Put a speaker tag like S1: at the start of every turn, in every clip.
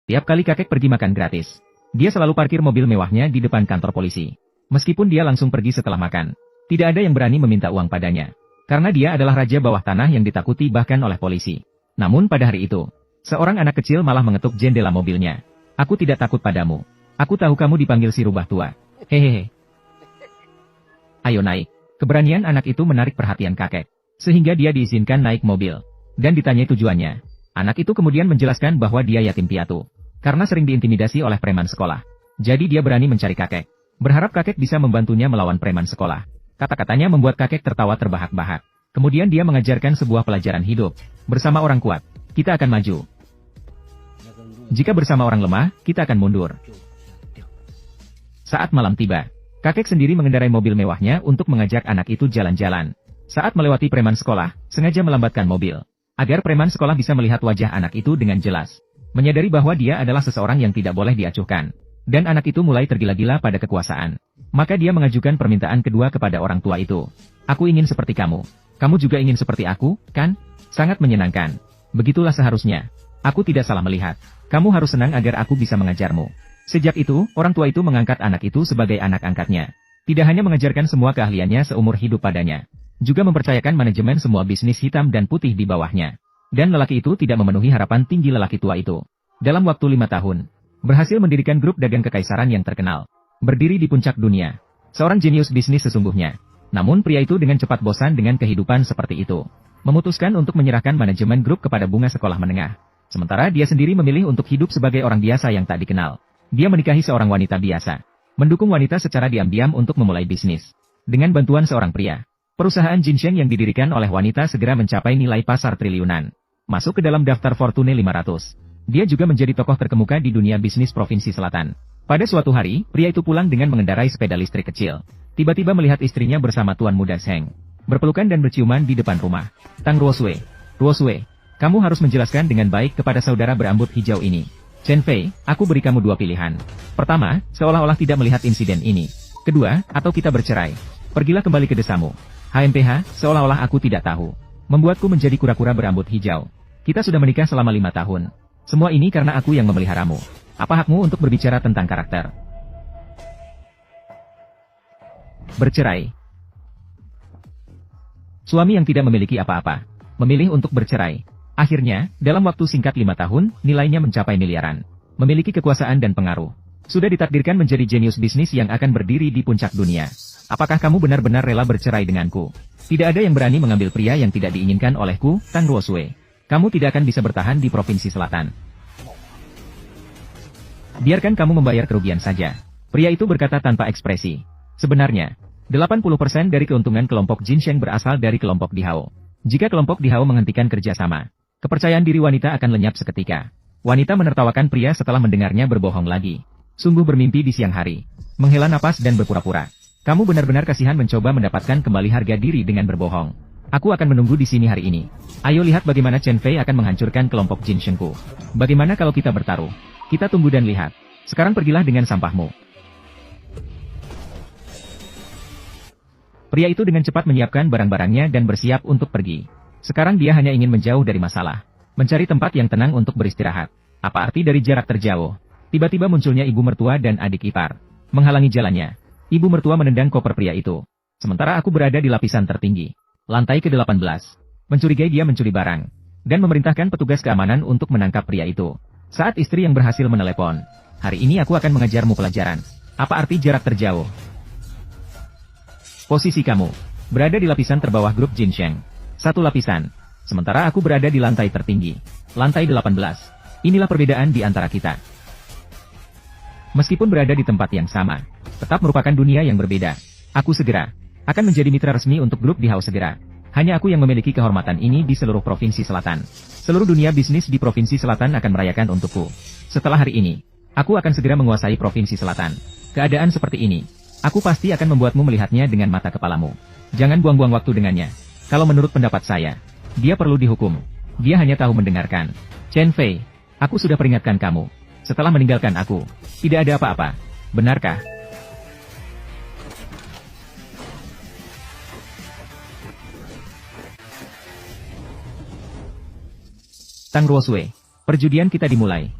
S1: Tiap kali kakek pergi makan gratis, dia selalu parkir mobil mewahnya di depan kantor polisi. Meskipun dia langsung pergi setelah makan, tidak ada yang berani meminta uang padanya. Karena dia adalah raja bawah tanah yang ditakuti bahkan oleh polisi. Namun pada hari itu, seorang anak kecil malah mengetuk jendela mobilnya. Aku tidak takut padamu. Aku tahu kamu dipanggil si rubah tua. Hehehe. Ayo naik. Keberanian anak itu menarik perhatian kakek, sehingga dia diizinkan naik mobil. Dan ditanyai tujuannya. Anak itu kemudian menjelaskan bahwa dia yatim piatu, karena sering diintimidasi oleh preman sekolah. Jadi dia berani mencari kakek, berharap kakek bisa membantunya melawan preman sekolah. Kata-katanya membuat kakek tertawa terbahak-bahak. Kemudian dia mengajarkan sebuah pelajaran hidup. Bersama orang kuat, kita akan maju. Jika bersama orang lemah, kita akan mundur. Saat malam tiba, kakek sendiri mengendarai mobil mewahnya untuk mengajak anak itu jalan-jalan. Saat melewati preman sekolah, sengaja melambatkan mobil, agar preman sekolah bisa melihat wajah anak itu dengan jelas. Menyadari bahwa dia adalah seseorang yang tidak boleh diacuhkan. Dan anak itu mulai tergila-gila pada kekuasaan. Maka dia mengajukan permintaan kedua kepada orang tua itu. Aku ingin seperti kamu. Kamu juga ingin seperti aku, kan? Sangat menyenangkan. Begitulah seharusnya. Aku tidak salah melihat. Kamu harus senang agar aku bisa mengajarmu. Sejak itu, orang tua itu mengangkat anak itu sebagai anak angkatnya. Tidak hanya mengajarkan semua keahliannya seumur hidup padanya, juga mempercayakan manajemen semua bisnis hitam dan putih di bawahnya. Dan lelaki itu tidak memenuhi harapan tinggi lelaki tua itu. Dalam waktu 5 tahun, berhasil mendirikan grup dagang kekaisaran yang terkenal. Berdiri di puncak dunia. Seorang jenius bisnis sesungguhnya. Namun pria itu dengan cepat bosan dengan kehidupan seperti itu. Memutuskan untuk menyerahkan manajemen grup kepada bunga sekolah menengah. Sementara dia sendiri memilih untuk hidup sebagai orang biasa yang tak dikenal. Dia menikahi seorang wanita biasa. Mendukung wanita secara diam-diam untuk memulai bisnis. Dengan bantuan seorang pria, perusahaan ginseng yang didirikan oleh wanita segera mencapai nilai pasar triliunan. Masuk ke dalam daftar Fortune 500. Dia juga menjadi tokoh terkemuka di dunia bisnis Provinsi Selatan. Pada suatu hari, pria itu pulang dengan mengendarai sepeda listrik kecil. Tiba-tiba melihat istrinya bersama tuan muda Zheng berpelukan dan berciuman di depan rumah. Tang Ruosue, kamu harus menjelaskan dengan baik kepada saudara berambut hijau ini. Chen Fei, aku beri kamu 2 pilihan. Pertama, seolah-olah tidak melihat insiden ini. Kedua, atau kita bercerai. Pergilah kembali ke desamu. HMPH, seolah-olah aku tidak tahu. Membuatku menjadi kura-kura berambut hijau. Kita sudah menikah selama 5 tahun. Semua ini karena aku yang memeliharamu. Apa hakmu untuk berbicara tentang karakter? Bercerai. Suami yang tidak memiliki apa-apa, memilih untuk bercerai. Akhirnya, dalam waktu singkat 5 tahun, nilainya mencapai miliaran. Memiliki kekuasaan dan pengaruh. Sudah ditakdirkan menjadi jenius bisnis yang akan berdiri di puncak dunia. Apakah kamu benar-benar rela bercerai denganku? Tidak ada yang berani mengambil pria yang tidak diinginkan olehku, Tang Ruosue. Kamu tidak akan bisa bertahan di Provinsi Selatan. Biarkan kamu membayar kerugian saja. Pria itu berkata tanpa ekspresi. Sebenarnya, 80% dari keuntungan kelompok ginseng berasal dari kelompok Dihao. Jika kelompok Dihao menghentikan kerjasama, kepercayaan diri wanita akan lenyap seketika. Wanita menertawakan pria setelah mendengarnya berbohong lagi. Sungguh bermimpi di siang hari. Menghela napas dan berpura-pura. Kamu benar-benar kasihan mencoba mendapatkan kembali harga diri dengan berbohong. Aku akan menunggu di sini hari ini. Ayo lihat bagaimana Chen Fei akan menghancurkan kelompok ginsengku. Bagaimana kalau kita bertaruh? Kita tunggu dan lihat. Sekarang pergilah dengan sampahmu. Pria itu dengan cepat menyiapkan barang-barangnya dan bersiap untuk pergi. Sekarang dia hanya ingin menjauh dari masalah. Mencari tempat yang tenang untuk beristirahat. Apa arti dari jarak terjauh? Tiba-tiba munculnya ibu mertua dan adik ipar. Menghalangi jalannya. Ibu mertua menendang koper pria itu. Sementara aku berada di lapisan tertinggi. Lantai ke-18. Mencurigai dia mencuri barang. Dan memerintahkan petugas keamanan untuk menangkap pria itu. Saat istri yang berhasil menelepon. Hari ini aku akan mengajarmu pelajaran. Apa arti jarak terjauh? Posisi kamu berada di lapisan terbawah grup ginseng. 1 lapisan. Sementara aku berada di lantai tertinggi. Lantai 18. Inilah perbedaan di antara kita. Meskipun berada di tempat yang sama, tetap merupakan dunia yang berbeda. Aku segera akan menjadi mitra resmi untuk grup Dihao segera. Hanya aku yang memiliki kehormatan ini di seluruh Provinsi Selatan. Seluruh dunia bisnis di Provinsi Selatan akan merayakan untukku. Setelah hari ini, aku akan segera menguasai Provinsi Selatan. Keadaan seperti ini, aku pasti akan membuatmu melihatnya dengan mata kepalamu. Jangan buang-buang waktu dengannya. Kalau menurut pendapat saya, dia perlu dihukum. Dia hanya tahu mendengarkan. Chen Fei, aku sudah peringatkan kamu. Setelah meninggalkan aku, tidak ada apa-apa. Benarkah? Tang Ruosue, perjudian kita dimulai.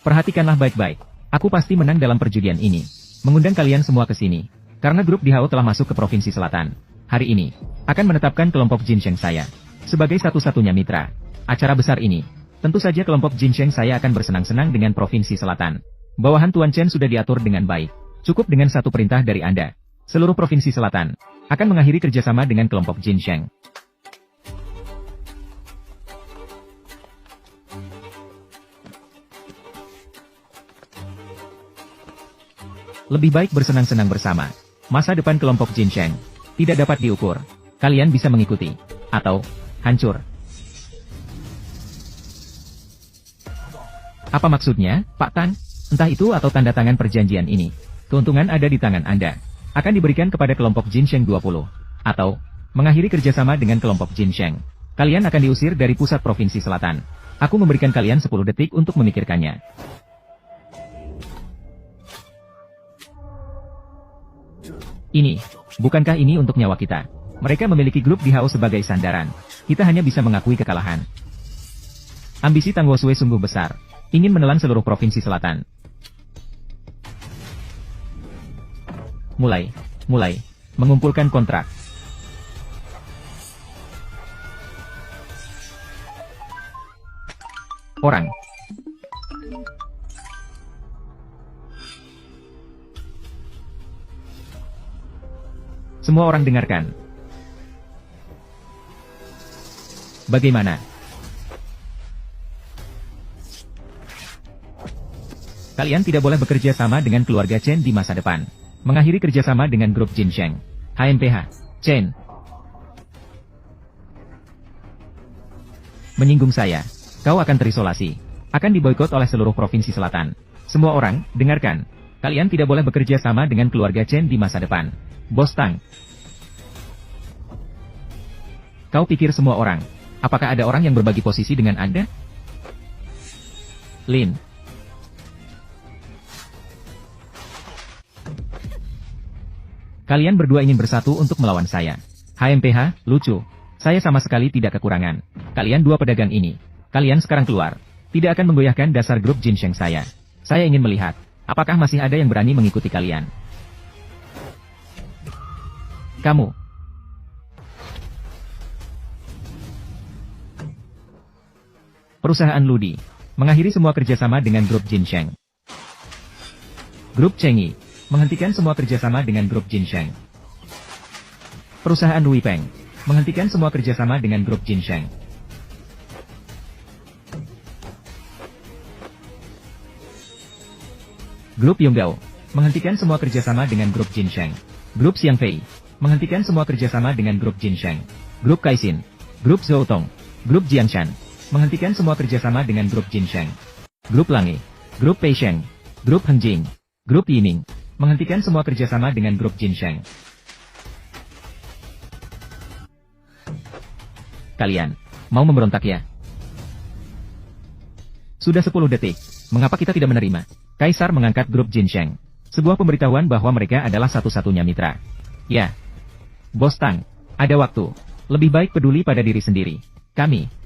S1: Perhatikanlah baik-baik. Aku pasti menang dalam perjudian ini. Mengundang kalian semua ke sini. Karena grup DHO telah masuk ke Provinsi Selatan. Hari ini, akan menetapkan kelompok Jinsheng saya sebagai satu-satunya mitra. Acara besar ini, tentu saja kelompok Jinsheng saya akan bersenang-senang dengan Provinsi Selatan. Bawahan Tuan Chen sudah diatur dengan baik. Cukup dengan satu perintah dari Anda. Seluruh Provinsi Selatan akan mengakhiri kerjasama dengan kelompok Jinsheng. Lebih baik bersenang-senang bersama. Masa depan kelompok Jinsheng tidak dapat diukur. Kalian bisa mengikuti, atau hancur. Apa maksudnya, Pak Tan? Entah itu atau tanda tangan perjanjian ini. Keuntungan ada di tangan Anda. Akan diberikan kepada kelompok Jinsheng 20. Atau, mengakhiri kerjasama dengan kelompok Jinsheng. Kalian akan diusir dari pusat Provinsi Selatan. Aku memberikan kalian 10 detik untuk memikirkannya. Bukankah ini untuk nyawa kita? Mereka memiliki grup DHO sebagai sandaran. Kita hanya bisa mengakui kekalahan. Ambisi Tang Wosue sungguh besar. Ingin menelan seluruh Provinsi Selatan. Mulai. Mengumpulkan kontrak. Orang. Semua orang dengarkan. Bagaimana? Kalian tidak boleh bekerja sama dengan keluarga Chen di masa depan. Mengakhiri kerjasama dengan grup Jinsheng. HMPH. Chen. Menyinggung saya. Kau akan terisolasi. Akan diboikot oleh seluruh Provinsi Selatan. Semua orang, dengarkan. Kalian tidak boleh bekerja sama dengan keluarga Chen di masa depan. Bos Tang. Kau pikir semua orang? Apakah ada orang yang berbagi posisi dengan Anda? Lin. Kalian berdua ingin bersatu untuk melawan saya. HMPH, lucu. Saya sama sekali tidak kekurangan. Kalian dua pedagang ini. Kalian sekarang keluar. Tidak akan menggoyahkan dasar grup Jinsheng saya. Saya ingin melihat, apakah masih ada yang berani mengikuti kalian. Kamu. Perusahaan Ludi mengakhiri semua kerjasama dengan grup Jinsheng. Grup Chengyi menghentikan semua kerjasama dengan grup Jinsheng. Perusahaan Ruipeng menghentikan semua kerjasama dengan grup Jinsheng. Grup Yonggao menghentikan semua kerjasama dengan grup Jinsheng. Grup Xiangfei menghentikan semua kerjasama dengan grup Jinsheng. Grup Caixin, Grup Zhoutong, Grup Jiangshan menghentikan semua kerjasama dengan grup Jinsheng. Grup Lange, Grup Peisheng, Grup Hengjing, Grup Yiming menghentikan semua kerjasama dengan grup Jinsheng. Kalian mau memberontak ya? Sudah 10 detik. Mengapa kita tidak menerima? Kaisar mengangkat grup Jinsheng. Sebuah pemberitahuan bahwa mereka adalah satu-satunya mitra. Ya. Bos Tang, ada waktu. Lebih baik peduli pada diri sendiri. Kami